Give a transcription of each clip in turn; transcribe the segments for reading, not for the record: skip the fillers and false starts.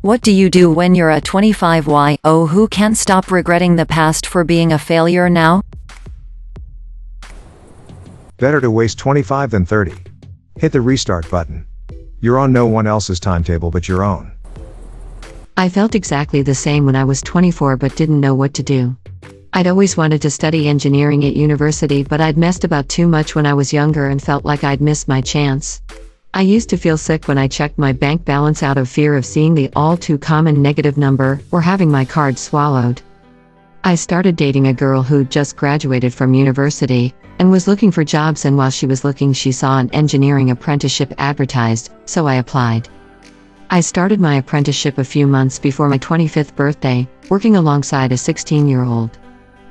What do you do when you're a 25Y who can't stop regretting the past for being a failure now? Better to waste 25 than 30. Hit the restart button. You're on no one else's timetable but your own. I felt exactly the same when I was 24 but didn't know what to do. I'd always wanted to study engineering at university, but I'd messed about too much when I was younger and felt like I'd missed my chance. I used to feel sick when I checked my bank balance out of fear of seeing the all-too-common negative number or having my card swallowed. I started dating a girl who'd just graduated from university and was looking for jobs, and while she was looking she saw an engineering apprenticeship advertised, so I applied. I started my apprenticeship a few months before my 25th birthday, working alongside a 16-year-old.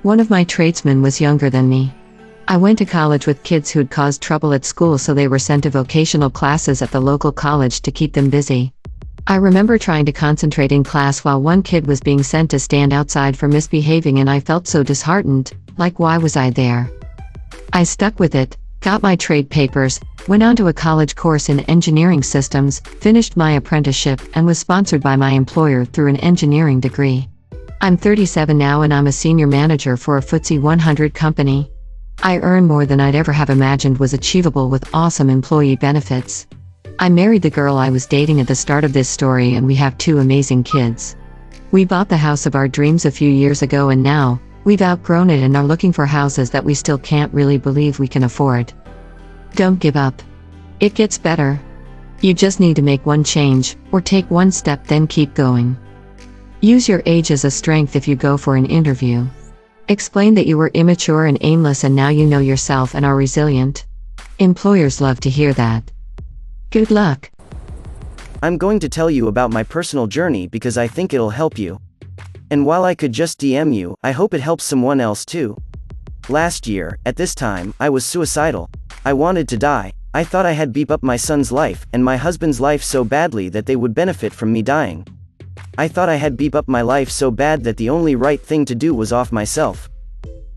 One of my tradesmen was younger than me. I went to college with kids who'd caused trouble at school, so they were sent to vocational classes at the local college to keep them busy. I remember trying to concentrate in class while one kid was being sent to stand outside for misbehaving, and I felt so disheartened, like why was I there? I stuck with it, got my trade papers, went on to a college course in engineering systems, finished my apprenticeship, and was sponsored by my employer through an engineering degree. I'm 37 now and I'm a senior manager for a FTSE 100 company. I earn more than I'd ever have imagined was achievable with awesome employee benefits. I married the girl I was dating at the start of this story, and we have 2 amazing kids. We bought the house of our dreams a few years ago, and now, we've outgrown it and are looking for houses that we still can't really believe we can afford. Don't give up. It gets better. You just need to make one change, or take one step, then keep going. Use your age as a strength if you go for an interview. Explain that you were immature and aimless and now you know yourself and are resilient. Employers love to hear that. Good luck. I'm going to tell you about my personal journey because I think it'll help you. And while I could just DM you, I hope it helps someone else too. Last year, at this time, I was suicidal. I wanted to die. I thought I had beat up my son's life and my husband's life so badly that they would benefit from me dying. I thought I had beat up my life so bad that the only right thing to do was off myself.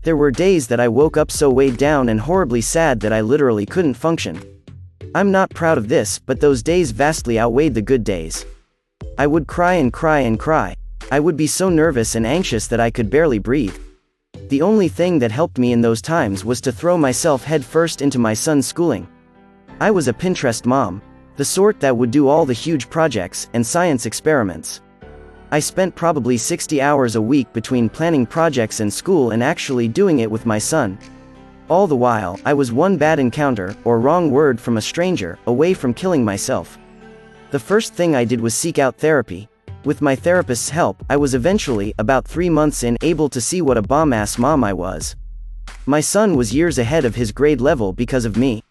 There were days that I woke up so weighed down and horribly sad that I literally couldn't function. I'm not proud of this, but those days vastly outweighed the good days. I would cry and cry and cry. I would be so nervous and anxious that I could barely breathe. The only thing that helped me in those times was to throw myself headfirst into my son's schooling. I was a Pinterest mom, the sort that would do all the huge projects and science experiments. I spent probably 60 hours a week between planning projects and school and actually doing it with my son. All the while, I was one bad encounter, or wrong word from a stranger, away from killing myself. The first thing I did was seek out therapy. With my therapist's help, I was eventually, about 3 months in, able to see what a bomb-ass mom I was. My son was years ahead of his grade level because of me.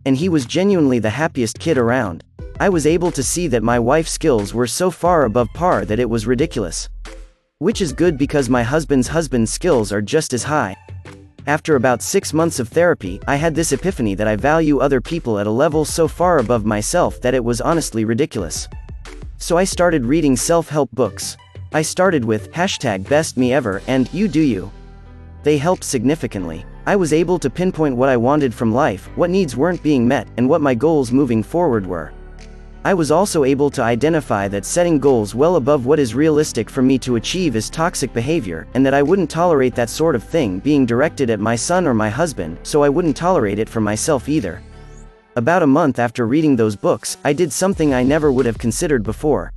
And he was genuinely the happiest kid around. I was able to see that my wife's skills were so far above par that it was ridiculous. Which is good because my husband's skills are just as high. After about 6 months of therapy, I had this epiphany that I value other people at a level so far above myself that it was honestly ridiculous. So I started reading self-help books. I started with #BestMeEver and You Do You. They helped significantly. I was able to pinpoint what I wanted from life, what needs weren't being met, and what my goals moving forward were. I was also able to identify that setting goals well above what is realistic for me to achieve is toxic behavior, and that I wouldn't tolerate that sort of thing being directed at my son or my husband, so I wouldn't tolerate it for myself either. About a month after reading those books, I did something I never would have considered before.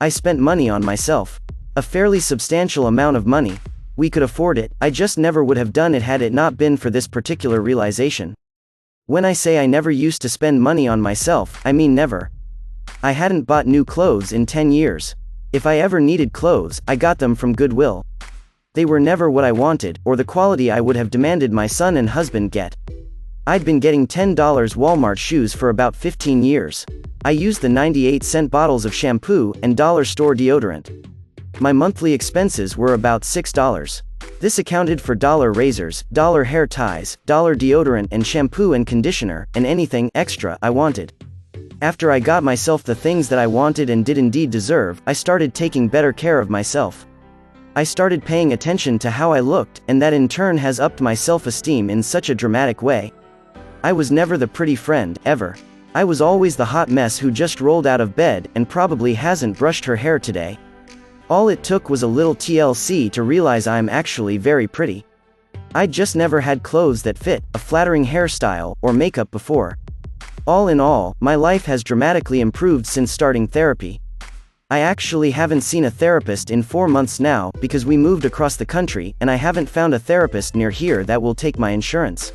I spent money on myself. A fairly substantial amount of money. We could afford it, I just never would have done it had it not been for this particular realization. When I say I never used to spend money on myself, I mean never. I hadn't bought new clothes in 10 years. If I ever needed clothes, I got them from Goodwill. They were never what I wanted, or the quality I would have demanded my son and husband get. I'd been getting $10 Walmart shoes for about 15 years. I used the 98-cent bottles of shampoo and dollar store deodorant. My monthly expenses were about $6. This accounted for dollar razors, dollar hair ties, dollar deodorant and shampoo and conditioner, and anything extra I wanted. After I got myself the things that I wanted and did indeed deserve, I started taking better care of myself. I started paying attention to how I looked, and that in turn has upped my self-esteem in such a dramatic way. I was never the pretty friend, ever. I was always the hot mess who just rolled out of bed and probably hasn't brushed her hair today. All it took was a little TLC to realize I'm actually very pretty. I just never had clothes that fit, a flattering hairstyle, or makeup before. All in all, my life has dramatically improved since starting therapy. I actually haven't seen a therapist in 4 months now because we moved across the country and I haven't found a therapist near here that will take my insurance.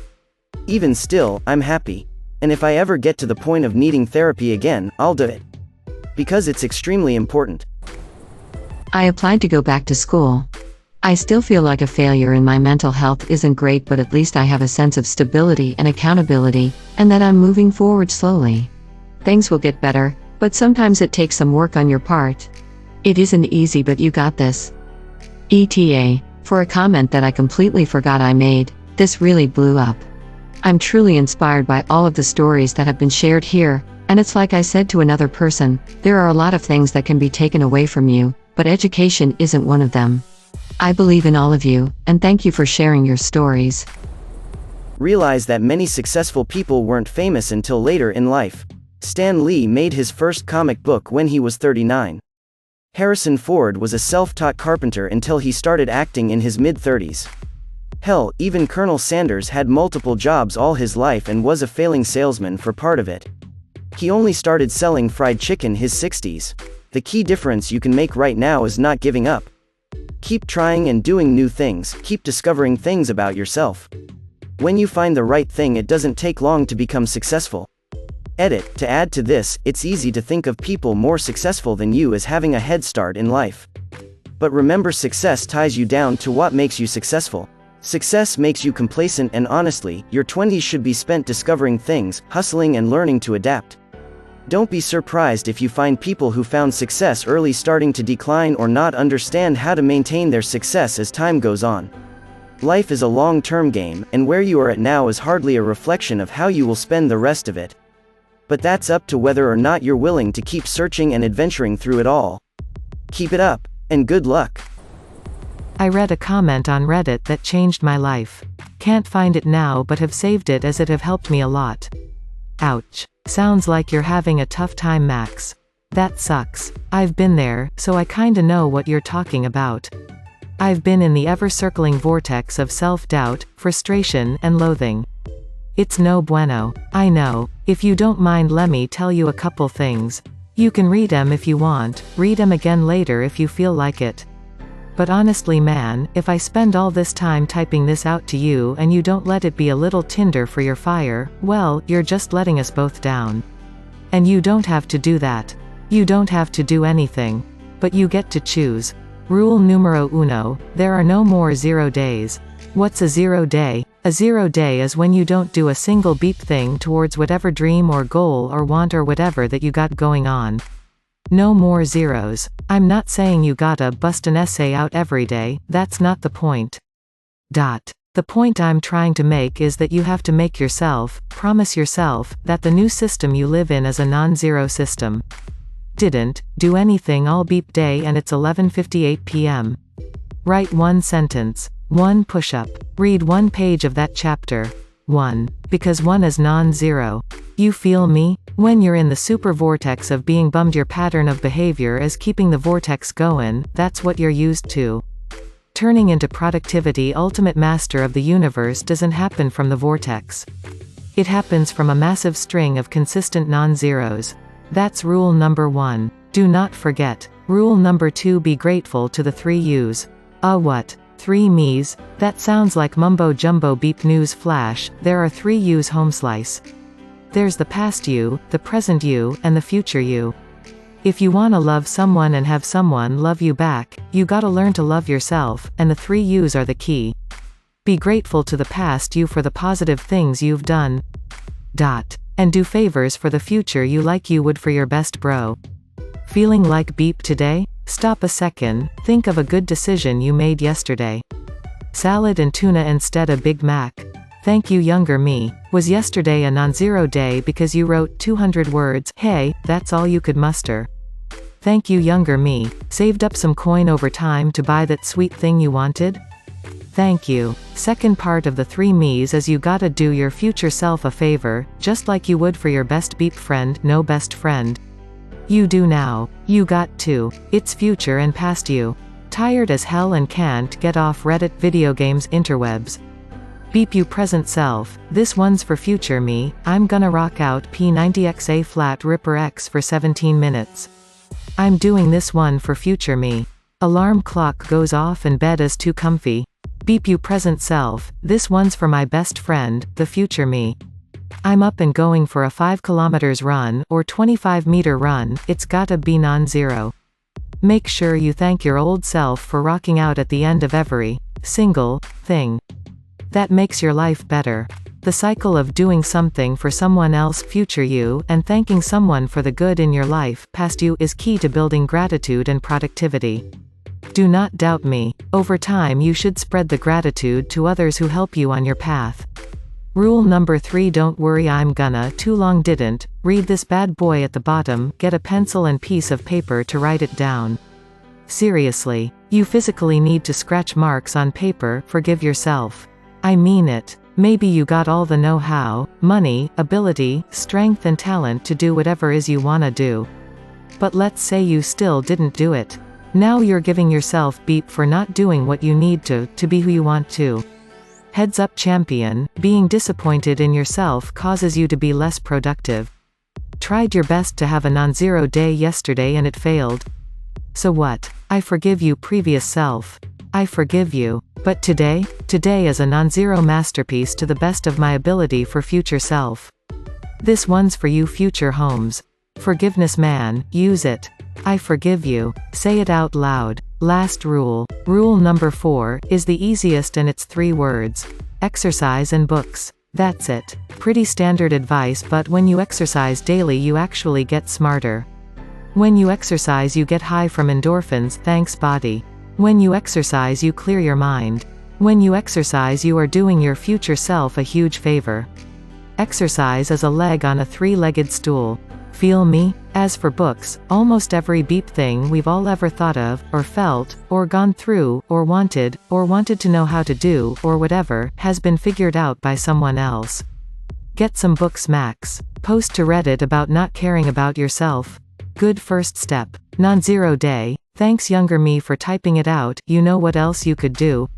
Even still, I'm happy. And if I ever get to the point of needing therapy again, I'll do it. Because it's extremely important. I applied to go back to school. I still feel like a failure and my mental health isn't great, but at least I have a sense of stability and accountability, and that I'm moving forward slowly. Things will get better, but sometimes it takes some work on your part. It isn't easy, but you got this. ETA, for a comment that I completely forgot I made, this really blew up. I'm truly inspired by all of the stories that have been shared here, and it's like I said to another person, there are a lot of things that can be taken away from you, but education isn't one of them. I believe in all of you, and thank you for sharing your stories. Realize that many successful people weren't famous until later in life. Stan Lee made his first comic book when he was 39. Harrison Ford was a self-taught carpenter until he started acting in his mid-30s. Hell, even Colonel Sanders had multiple jobs all his life and was a failing salesman for part of it. He only started selling fried chicken his 60s. The key difference you can make right now is not giving up. Keep trying and doing new things, keep discovering things about yourself. When you find the right thing, it doesn't take long to become successful. Edit, to add to this, it's easy to think of people more successful than you as having a head start in life. But remember, success ties you down to what makes you successful. Success makes you complacent, and honestly, your 20s should be spent discovering things, hustling and learning to adapt. Don't be surprised if you find people who found success early starting to decline or not understand how to maintain their success as time goes on. Life is a long-term game, and where you are at now is hardly a reflection of how you will spend the rest of it. But that's up to whether or not you're willing to keep searching and adventuring through it all. Keep it up, and good luck. I read a comment on Reddit that changed my life. Can't find it now, but have saved it as it have helped me a lot. Ouch. Sounds like you're having a tough time, Max. That sucks. I've been there, so I kinda know what you're talking about. I've been in the ever-circling vortex of self-doubt, frustration, and loathing. It's no bueno. I know. If you don't mind, let me tell you a couple things. You can read 'em if you want, read 'em again later if you feel like it. But honestly, man, if I spend all this time typing this out to you and you don't let it be a little tinder for your fire, well, you're just letting us both down. And you don't have to do that. You don't have to do anything. But you get to choose. Rule numero uno, there are no more 0 days. What's a 0 day? A 0 day is when you don't do a single beep thing towards whatever dream or goal or want or whatever that you got going on. No more zeros. I'm not saying you gotta bust an essay out every day, that's not the point. The point I'm trying to make is that you have to make yourself, promise yourself, that the new system you live in is a non-zero system. Didn't do anything all beep day and it's 11:58 p.m. Write one sentence, one push-up, read one page of that chapter. 1. Because 1 is non-zero. You feel me? When you're in the super vortex of being bummed, your pattern of behavior is keeping the vortex going, that's what you're used to. Turning into productivity ultimate master of the universe doesn't happen from the vortex. It happens from a massive string of consistent non-zeros. That's rule number 1. Do not forget. Rule number 2, be grateful to the 3 U's. What? 3 me's? That sounds like mumbo jumbo. Beep news flash, there are 3 U's home slice. There's the past you, the present you, and the future you. If you wanna love someone and have someone love you back, you gotta learn to love yourself, and the 3 U's are the key. Be grateful to the past you for the positive things you've done. And do favors for the future you like you would for your best bro. Feeling like beep today? Stop a second, think of a good decision you made yesterday. Salad and tuna instead of Big Mac. Thank you, younger me. Was yesterday a non-zero day because you wrote 200 words? Hey, that's all you could muster. Thank you, younger me. Saved up some coin over time to buy that sweet thing you wanted? Thank you. Second part of the 3 me's is you gotta do your future self a favor, just like you would for your best beep friend, no best friend. You do now. You got to. It's future and past you. Tired as hell and can't get off Reddit, video games, interwebs. Beep you present self, this one's for future me, I'm gonna rock out P90XA flat ripper X for 17 minutes. I'm doing this one for future me. Alarm clock goes off and bed is too comfy. Beep you present self, this one's for my best friend, the future me. I'm up and going for a 5 kilometers run, or 25-meter run, it's gotta be non-zero. Make sure you thank your old self for rocking out at the end of every single thing that makes your life better. The cycle of doing something for someone else, future you, and thanking someone for the good in your life, past you, is key to building gratitude and productivity. Do not doubt me. Over time you should spread the gratitude to others who help you on your path. Rule number 3: don't worry I'm gonna too long didn't read this bad boy at the bottom, get a pencil and piece of paper to write it down. Seriously. You physically need to scratch marks on paper, forgive yourself. I mean it. Maybe you got all the know-how, money, ability, strength and talent to do whatever is you wanna do. But let's say you still didn't do it. Now you're giving yourself beep for not doing what you need to be who you want to. Heads up champion, being disappointed in yourself causes you to be less productive. Tried your best to have a non-zero day yesterday and it failed. So what? I forgive you previous self. I forgive you. But today is a non-zero masterpiece to the best of my ability for future self. This one's for you future homes. Forgiveness man, use it. I forgive you. Say it out loud. Last rule. Rule number 4 is the easiest and it's 3 words. Exercise and books. That's it. Pretty standard advice, but when you exercise daily you actually get smarter. When you exercise you get high from endorphins, thanks body. When you exercise you clear your mind. When you exercise you are doing your future self a huge favor. Exercise is a leg on a 3-legged stool. Feel me? As for books, almost every beep thing we've all ever thought of, or felt, or gone through, or wanted to know how to do, or whatever, has been figured out by someone else. Get some books max. Post to Reddit about not caring about yourself. Good first step. Non-zero day. Thanks younger me for typing it out, you know what else you could do?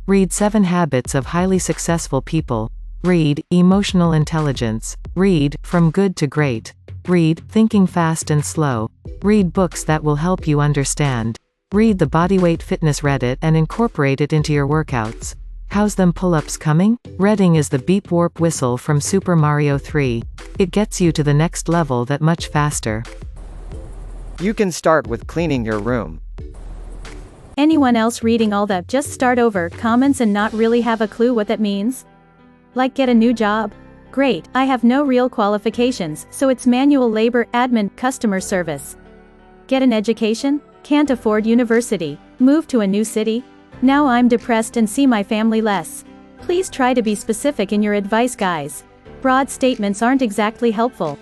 Read 7 Habits of Highly Successful People. Read Emotional Intelligence. Read From Good to Great. Read Thinking Fast and Slow. Read books that will help you understand. Read the Bodyweight Fitness Reddit and incorporate it into your workouts. How's them pull-ups coming? Reading is the beep warp whistle from Super Mario 3. It gets you to the next level that much faster. You can start with cleaning your room. Anyone else reading all that just start over comments and not really have a clue what that means? Like get a new job? Great, I have no real qualifications, so it's manual labor, admin, customer service. Get an education? Can't afford university. Move to a new city? Now I'm depressed and see my family less. Please try to be specific in your advice, guys. Broad statements aren't exactly helpful.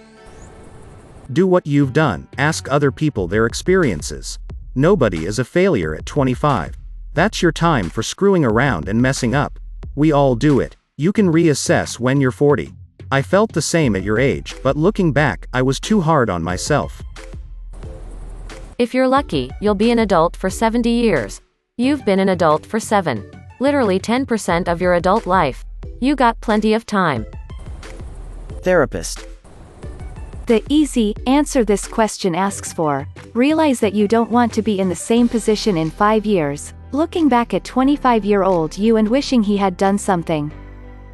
Do what you've done, ask other people their experiences. Nobody is a failure at 25. That's your time for screwing around and messing up. We all do it. You can reassess when you're 40. I felt the same at your age, but looking back, I was too hard on myself. If you're lucky, you'll be an adult for 70 years. You've been an adult for 7. Literally 10% of your adult life. You got plenty of time. Therapist. The easy answer this question asks for: realize that you don't want to be in the same position in 5 years, looking back at 25-year-old you and wishing he had done something.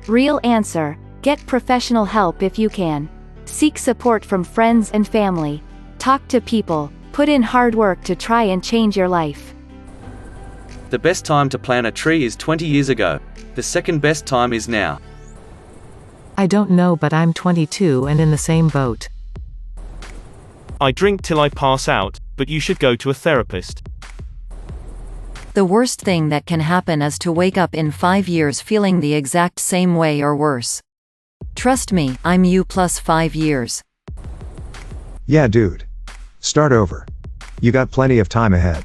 Real answer: get professional help if you can. Seek support from friends and family. Talk to people. Put in hard work to try and change your life. The best time to plant a tree is 20 years ago. The second best time is now. I don't know, but I'm 22 and in the same boat. I drink till I pass out, but you should go to a therapist. The worst thing that can happen is to wake up in 5 years feeling the exact same way or worse. Trust me, I'm you plus 5 years. Yeah, dude. Start over. You got plenty of time ahead.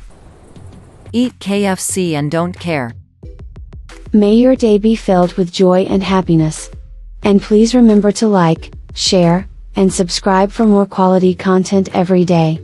Eat KFC and don't care. May your day be filled with joy and happiness. And please remember to like, share, and subscribe for more quality content every day.